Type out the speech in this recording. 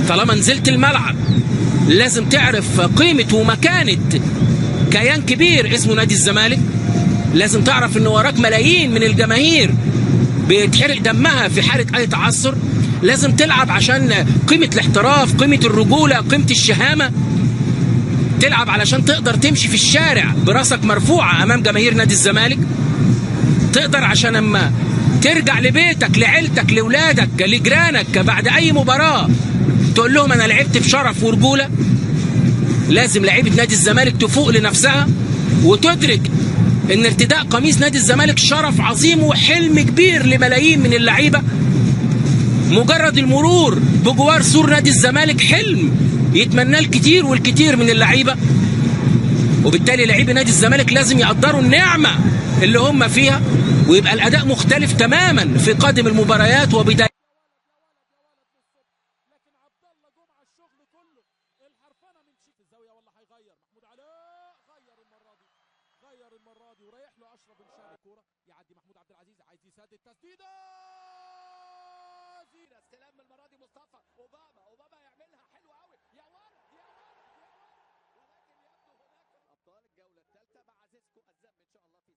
طالما نزلت الملعب لازم تعرف قيمة ومكانة كيان كبير اسمه نادي الزمالك. لازم تعرف ان وراك ملايين من الجماهير بيتحرق دمها في حالة اي تعثر. لازم تلعب عشان قيمة الاحتراف، قيمة الرجولة، قيمة الشهامة. تلعب علشان تقدر تمشي في الشارع براسك مرفوعة امام جماهير نادي الزمالك. تقدر عشان اما ترجع لبيتك، لعيلتك، لولادك، لجيرانك بعد اي مباراة تقول لهم انا لعبت بشرف ورجولة. لازم لعيبة نادي الزمالك تفوق لنفسها وتدرك ان ارتداء قميص نادي الزمالك شرف عظيم وحلم كبير لملايين من اللعيبة. مجرد المرور بجوار سور نادي الزمالك حلم يتمناه الكتير والكتير من اللعيبة. وبالتالي لعيبة نادي الزمالك لازم يقدروا النعمة اللي هم فيها، ويبقى الأداء مختلف تماما في قادم المباريات وبداية. لكن عبد الله جمعه الشغل كله الحرفنه من شيك الزاويه ولا هيغير محمود علاء. غير المره دي ورايح له اشرف بن شرقي. كوره يعدي محمود عبد العزيز عايز يسدد تسديده. استلام المره دي مصطفى اوباما يعملها حلو قوي. يا ولد يا ولد يا ولد. ولكن يبدو هناك ابطال الجوله الثالثه مع زيسكو الزم ان شاء الله في